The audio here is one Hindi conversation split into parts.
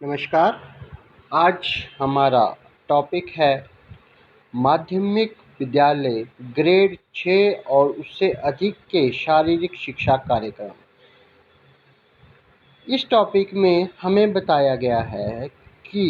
नमस्कार। आज हमारा टॉपिक है माध्यमिक विद्यालय ग्रेड 6 और उससे अधिक के शारीरिक शिक्षा कार्यक्रम। इस टॉपिक में हमें बताया गया है कि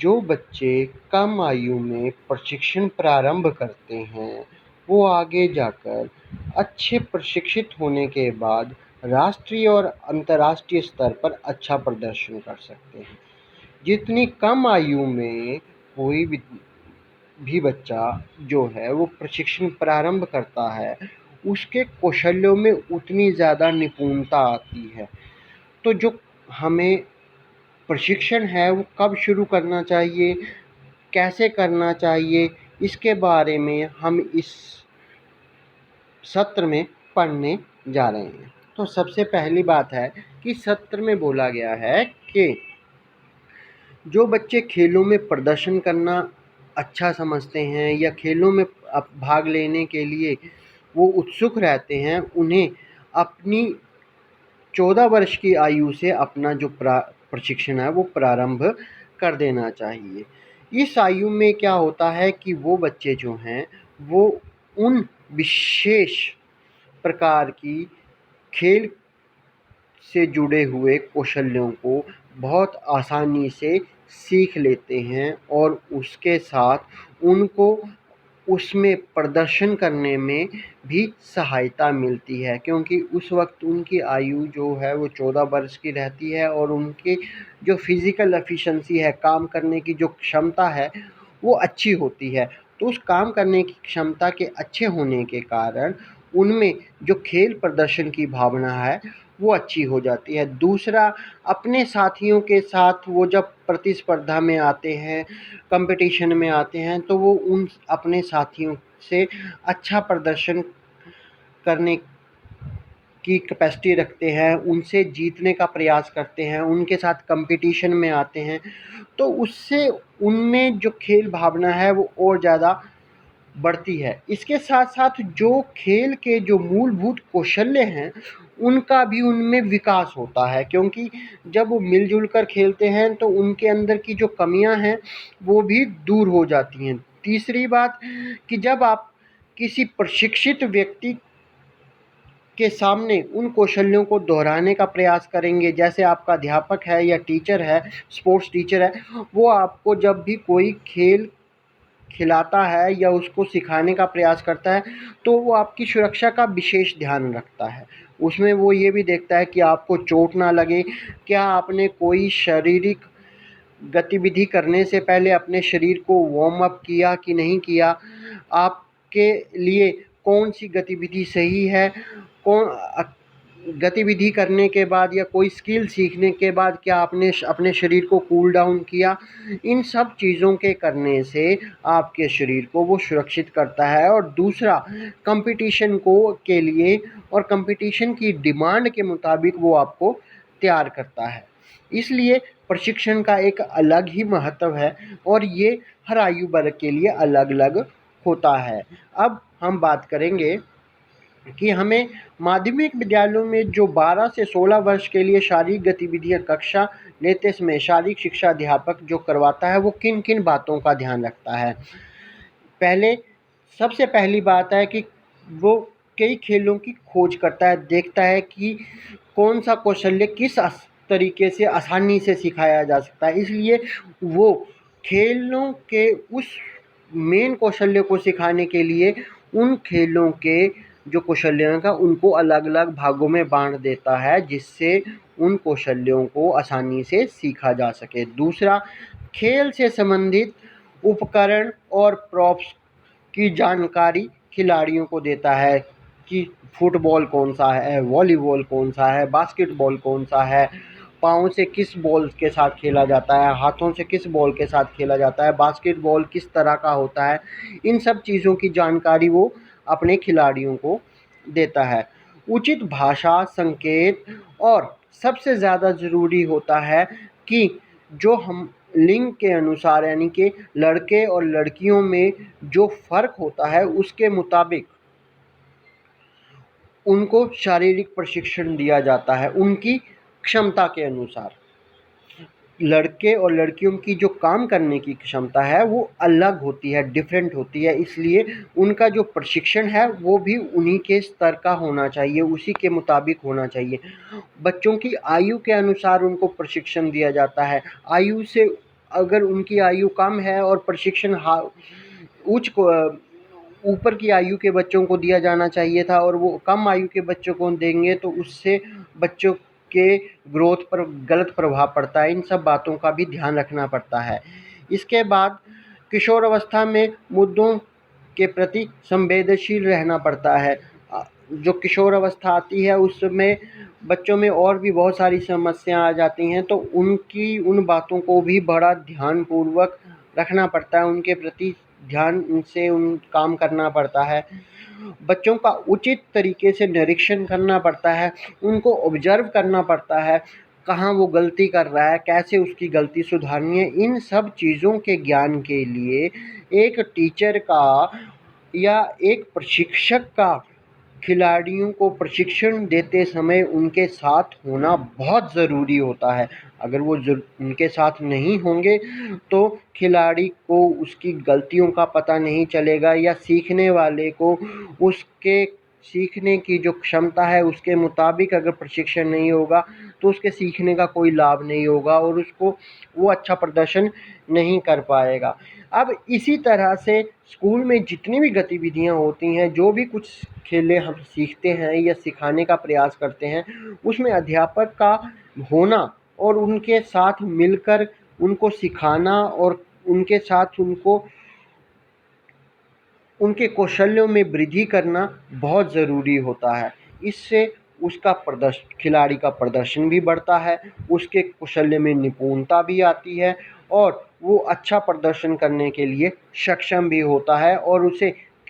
जो बच्चे कम आयु में प्रशिक्षण प्रारंभ करते हैं वो आगे जाकर अच्छे प्रशिक्षित होने के बाद राष्ट्रीय और अंतर्राष्ट्रीय स्तर पर अच्छा प्रदर्शन कर सकते हैं। जितनी कम आयु में कोई भी बच्चा जो है वो प्रशिक्षण प्रारंभ करता है उसके कौशल्यों में उतनी ज़्यादा निपुणता आती है। तो जो हमें प्रशिक्षण है वो कब शुरू करना चाहिए, कैसे करना चाहिए, इसके बारे में हम इस सत्र में पढ़ने जा रहे हैं। तो सबसे पहली बात है कि सत्र में बोला गया है कि जो बच्चे खेलों में प्रदर्शन करना अच्छा समझते हैं या खेलों में भाग लेने के लिए वो उत्सुक रहते हैं, उन्हें अपनी 14 वर्ष की आयु से अपना जो प्रशिक्षण है वो प्रारंभ कर देना चाहिए। इस आयु में क्या होता है कि वो बच्चे जो हैं वो उन विशेष प्रकार की खेल से जुड़े हुए कौशलों को बहुत आसानी से सीख लेते हैं और उसके साथ उनको उसमें प्रदर्शन करने में भी सहायता मिलती है, क्योंकि उस वक्त उनकी आयु जो है वो 14 वर्ष की रहती है और उनकी जो फिज़िकल एफिशिएंसी है, काम करने की जो क्षमता है वो अच्छी होती है। तो उस काम करने की क्षमता के अच्छे होने के कारण उनमें जो खेल प्रदर्शन की भावना है वो अच्छी हो जाती है। दूसरा, अपने साथियों के साथ वो जब प्रतिस्पर्धा में आते हैं, कंपटीशन में आते हैं, तो वो उन अपने साथियों से अच्छा प्रदर्शन करने की कैपेसिटी रखते हैं, उनसे जीतने का प्रयास करते हैं, उनके साथ कंपटीशन में आते हैं, तो उससे उनमें जो खेल भावना है वो और ज़्यादा बढ़ती है। इसके साथ-साथ जो खेल के जो मूलभूत कौशल्य हैं, उनका भी उनमें विकास होता है, क्योंकि जब वो मिल-जुल कर खेलते हैं तो उनके अंदर की जो कमियाँ हैं, वो भी दूर हो जाती हैं। तीसरी बात कि जब आप किसी प्रशिक्षित व्यक्ति के सामने उन कौशल्यों को दोहराने का प्रयास करेंगे, जैसे आपका अध्यापक है या टीचर है, स्पोर्ट्स टीचर है, वो आपको जब भी कोई खेल खिलाता है या उसको सिखाने का प्रयास करता है तो वो आपकी सुरक्षा का विशेष ध्यान रखता है। उसमें वो ये भी देखता है कि आपको चोट ना लगे, क्या आपने कोई शारीरिक गतिविधि करने से पहले अपने शरीर को वार्म अप किया कि नहीं किया, आपके लिए कौन-सी गतिविधि सही है, कौन गतिविधि करने के बाद या कोई स्किल सीखने के बाद क्या आपने अपने शरीर को कूल डाउन किया। इन सब चीज़ों के करने से आपके शरीर को वो सुरक्षित करता है और दूसरा कंपटीशन को के लिए और कंपटीशन की डिमांड के मुताबिक वो आपको तैयार करता है। इसलिए प्रशिक्षण का एक अलग ही महत्व है और ये हर आयु वर्ग के लिए अलग-अलग होता है। अब हम बात करेंगे कि हमें माध्यमिक विद्यालयों में जो 12 से 16 वर्ष के लिए शारीरिक गतिविधियां कक्षा लेते समय शारीरिक शिक्षा अध्यापक जो करवाता है वो किन किन बातों का ध्यान रखता है। पहले सबसे पहली बात है कि वो कई खेलों की खोज करता है, देखता है कि कौन सा कौशल्य किस तरीके से आसानी से सिखाया जा सकता है, इसलिए वो खेलों के उस मेन कौशल्य को सिखाने के लिए उन खेलों के जो कौशल्यों का उनको अलग-अलग भागों में बाँट देता है, जिससे उन कौशल्यों को आसानी से सीखा जा सके। दूसरा, खेल से संबंधित उपकरण और प्रॉप्स की जानकारी खिलाड़ियों को देता है कि फुटबॉल कौन सा है, वॉलीबॉल कौन सा है, बास्केटबॉल कौन सा है, पाँव से किस बॉल के साथ खेला जाता है, हाथों से किस बॉल के साथ खेला जाता है, बास्केटबॉल किस तरह का होता है। इन सब चीज़ों की जानकारी वो अपने खिलाड़ियों को देता है। उचित भाषा, संकेत और सबसे ज़्यादा ज़रूरी होता है कि जो हम लिंग के अनुसार यानी कि लड़के और लड़कियों में जो फ़र्क होता है उसके मुताबिक उनको शारीरिक प्रशिक्षण दिया जाता है, उनकी क्षमता के अनुसार। लड़के और लड़कियों की जो काम करने की क्षमता है वो अलग होती है, डिफरेंट होती है, इसलिए उनका जो प्रशिक्षण है वो भी उन्हीं के स्तर का होना चाहिए, उसी के मुताबिक होना चाहिए। बच्चों की आयु के अनुसार उनको प्रशिक्षण दिया जाता है। आयु से अगर उनकी आयु कम है और प्रशिक्षण उच्च को ऊपर की आयु के बच्चों को दिया जाना चाहिए था और वो कम आयु के बच्चों को देंगे तो उससे बच्चों के ग्रोथ पर गलत प्रभाव पड़ता है। इन सब बातों का भी ध्यान रखना पड़ता है। इसके बाद किशोर अवस्था में मुद्दों के प्रति संवेदनशील रहना पड़ता है। जो किशोर अवस्था आती है उसमें बच्चों में और भी बहुत सारी समस्याएं आ जाती हैं, तो उन बातों को भी बड़ा ध्यानपूर्वक रखना पड़ता है, उनके प्रति ध्यान से उन काम करना पड़ता है। बच्चों का उचित तरीके से निरीक्षण करना पड़ता है, उनको ऑब्जर्व करना पड़ता है, कहाँ वो गलती कर रहा है, कैसे उसकी गलती सुधारनी है। इन सब चीज़ों के ज्ञान के लिए एक टीचर का या एक प्रशिक्षक का खिलाड़ियों को प्रशिक्षण देते समय उनके साथ होना बहुत ज़रूरी होता है। अगर वो उनके साथ नहीं होंगे तो खिलाड़ी को उसकी गलतियों का पता नहीं चलेगा या सीखने वाले को उसके सीखने की जो क्षमता है उसके मुताबिक अगर प्रशिक्षण नहीं होगा तो उसके सीखने का कोई लाभ नहीं होगा और उसको वो अच्छा प्रदर्शन नहीं कर पाएगा। अब इसी तरह से स्कूल में जितनी भी गतिविधियां होती हैं, जो भी कुछ खेलें हम सीखते हैं या सिखाने का प्रयास करते हैं, उसमें अध्यापक का होना और उनके साथ मिलकर उनको सिखाना और उनके साथ उनके कौशल्यों में वृद्धि करना बहुत ज़रूरी होता है। इससे उसका खिलाड़ी का प्रदर्शन भी बढ़ता है, उसके कौशल्य में निपुणता भी आती है और वो अच्छा प्रदर्शन करने के लिए सक्षम भी होता है और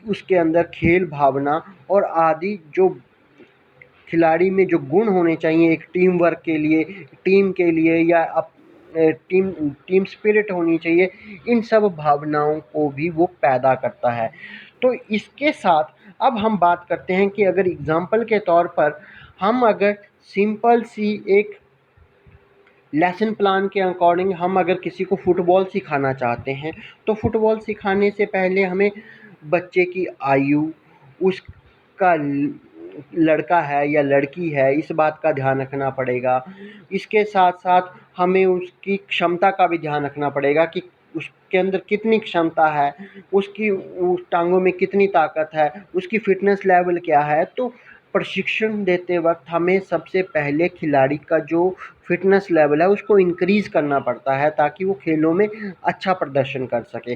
उसके अंदर खेल भावना और आदि जो खिलाड़ी में जो गुण होने चाहिए एक टीम वर्क के लिए, टीम के लिए या टीम स्पिरिट होनी चाहिए, इन सब भावनाओं को भी वो पैदा करता है। तो इसके साथ अब हम बात करते हैं कि अगर एग्जाम्पल के तौर पर हम अगर सिंपल सी एक लेसन प्लान के अकॉर्डिंग हम अगर किसी को फुटबॉल सिखाना चाहते हैं तो फुटबॉल सिखाने से पहले हमें बच्चे की आयु, उसका लड़का है या लड़की है इस बात का ध्यान रखना पड़ेगा। इसके साथ साथ हमें उसकी क्षमता का भी ध्यान रखना पड़ेगा कि उसके अंदर कितनी क्षमता है, उसकी उस टांगों में कितनी ताकत है, उसकी फ़िटनेस लेवल क्या है। तो प्रशिक्षण देते वक्त हमें सबसे पहले खिलाड़ी का जो फ़िटनेस लेवल है उसको इंक्रीज़ करना पड़ता है ताकि वो खेलों में अच्छा प्रदर्शन कर सके।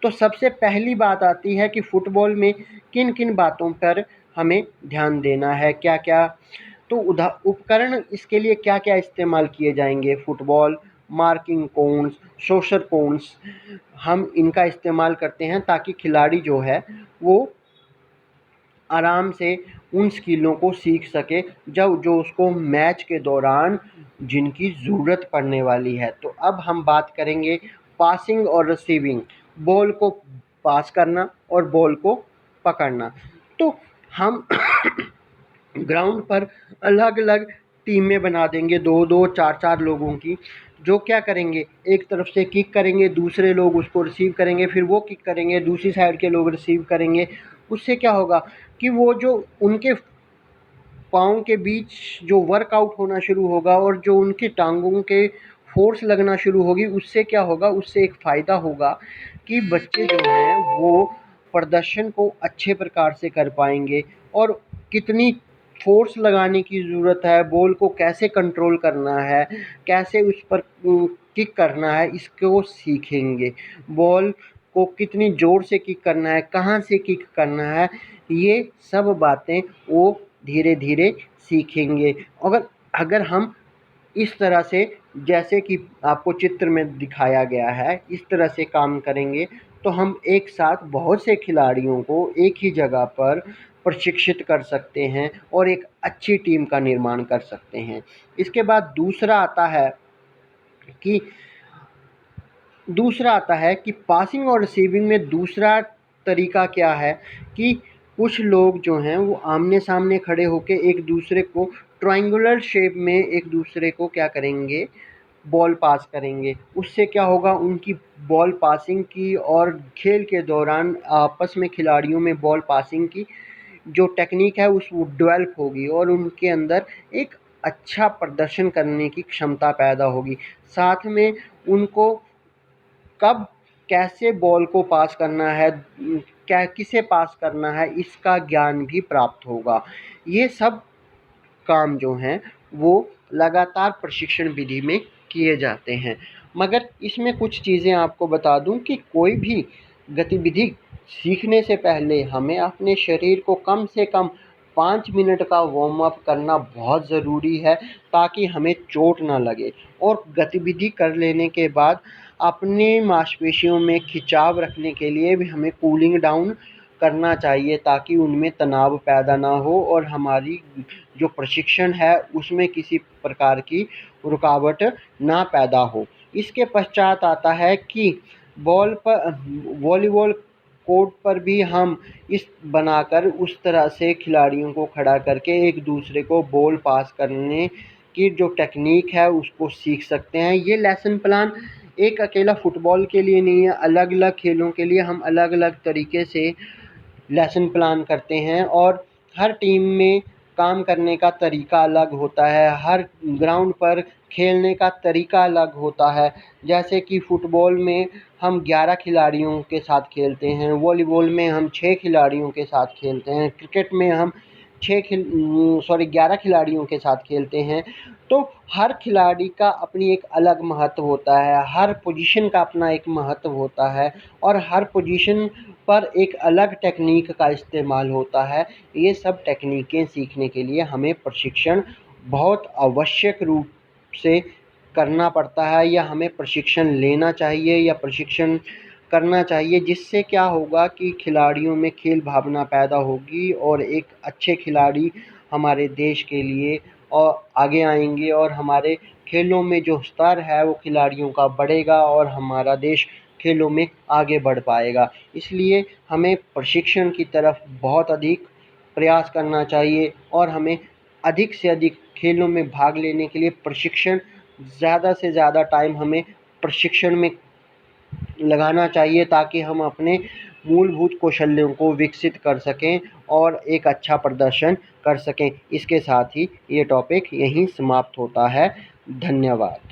तो सबसे पहली बात आती है कि फ़ुटबॉल में किन किन बातों पर हमें ध्यान देना है, क्या क्या तो उपकरण इसके लिए क्या क्या इस्तेमाल किए जाएंगे। फुटबॉल, मार्किंग कोन्स, सोशर कोन्स, हम इनका इस्तेमाल करते हैं ताकि खिलाड़ी जो है वो आराम से उन स्किलों को सीख सके जब जो उसको मैच के दौरान जिनकी ज़रूरत पड़ने वाली है। तो अब हम बात करेंगे पासिंग और रिसीविंग, बॉल को पास करना और बॉल को पकड़ना। तो हम ग्राउंड पर अलग अलग टीमें बना देंगे, दो दो चार चार लोगों की, जो क्या करेंगे एक तरफ से किक करेंगे, दूसरे लोग उसको रिसीव करेंगे, फिर वो किक करेंगे, दूसरी साइड के लोग रिसीव करेंगे। उससे क्या होगा कि वो जो उनके पाँव के बीच जो वर्कआउट होना शुरू होगा और जो उनकी टांगों के फोर्स लगना शुरू होगी, उससे क्या होगा, उससे एक फ़ायदा होगा कि बच्चे जो हैं वो प्रदर्शन को अच्छे प्रकार से कर पाएंगे और कितनी फोर्स लगाने की ज़रूरत है, बॉल को कैसे कंट्रोल करना है, कैसे उस पर किक करना है, इसको सीखेंगे। बॉल को कितनी ज़ोर से किक करना है, कहाँ से किक करना है, ये सब बातें वो धीरे धीरे सीखेंगे। अगर अगर हम इस तरह से जैसे कि आपको चित्र में दिखाया गया है इस तरह से काम करेंगे तो हम एक साथ बहुत से खिलाड़ियों को एक ही जगह पर प्रशिक्षित कर सकते हैं और एक अच्छी टीम का निर्माण कर सकते हैं। इसके बाद कि पासिंग और रिसीविंग में दूसरा तरीका क्या है कि कुछ लोग जो हैं वो आमने सामने खड़े होकर एक दूसरे को ट्रायंगुलर शेप में एक दूसरे को क्या करेंगे, बॉल पास करेंगे। उससे क्या होगा, उनकी बॉल पासिंग की और खेल के दौरान आपस में खिलाड़ियों में बॉल पासिंग की जो टेक्निक है वो डेवलप होगी और उनके अंदर एक अच्छा प्रदर्शन करने की क्षमता पैदा होगी। साथ में उनको कब कैसे बॉल को पास करना है, क्या किसे पास करना है, इसका ज्ञान भी प्राप्त होगा। ये सब काम जो हैं वो लगातार प्रशिक्षण विधि में किए जाते हैं। मगर इसमें कुछ चीज़ें आपको बता दूं कि कोई भी गतिविधि सीखने से पहले हमें अपने शरीर को कम से कम 5 मिनट का वार्म अप करना बहुत ज़रूरी है, ताकि हमें चोट ना लगे। और गतिविधि कर लेने के बाद अपने मांसपेशियों में खिंचाव रखने के लिए भी हमें कूलिंग डाउन करना चाहिए, ताकि उनमें तनाव पैदा ना हो और हमारी जो प्रशिक्षण है उसमें किसी प्रकार की रुकावट ना पैदा हो। इसके पश्चात आता है कि बॉल पर वॉलीबॉल कोर्ट पर भी हम इस बनाकर उस तरह से खिलाड़ियों को खड़ा करके एक दूसरे को बॉल पास करने की जो टेक्निक है उसको सीख सकते हैं। ये लेसन प्लान एक अकेला फुटबॉल के लिए नहीं है, अलग अलग खेलों के लिए हम अलग अलग तरीके से लेसन प्लान करते हैं और हर टीम में काम करने का तरीका अलग होता है, हर ग्राउंड पर खेलने का तरीका अलग होता है। जैसे कि फुटबॉल में हम 11 खिलाड़ियों के साथ खेलते हैं, वॉलीबॉल में हम 6 खिलाड़ियों के साथ खेलते हैं, क्रिकेट में हम 11 खिलाड़ियों के साथ खेलते हैं। तो हर खिलाड़ी का अपनी एक अलग महत्व होता है, हर पोजीशन का अपना एक महत्व होता है और हर पोजीशन पर एक अलग टेक्निक का इस्तेमाल होता है। ये सब टेक्निकें सीखने के लिए हमें प्रशिक्षण बहुत आवश्यक रूप से करना पड़ता है, या हमें प्रशिक्षण लेना चाहिए या प्रशिक्षण करना चाहिए। जिससे क्या होगा कि खिलाड़ियों में खेल भावना पैदा होगी और एक अच्छे खिलाड़ी हमारे देश के लिए और आगे आएंगे और हमारे खेलों में जो स्तर है वो खिलाड़ियों का बढ़ेगा और हमारा देश खेलों में आगे बढ़ पाएगा। इसलिए हमें प्रशिक्षण की तरफ बहुत अधिक प्रयास करना चाहिए और हमें अधिक से अधिक खेलों में भाग लेने के लिए प्रशिक्षण ज़्यादा से ज़्यादा टाइम हमें प्रशिक्षण में लगाना चाहिए, ताकि हम अपने मूलभूत कौशल्यों को विकसित कर सकें और एक अच्छा प्रदर्शन कर सकें। इसके साथ ही ये टॉपिक यहीं समाप्त होता है। धन्यवाद।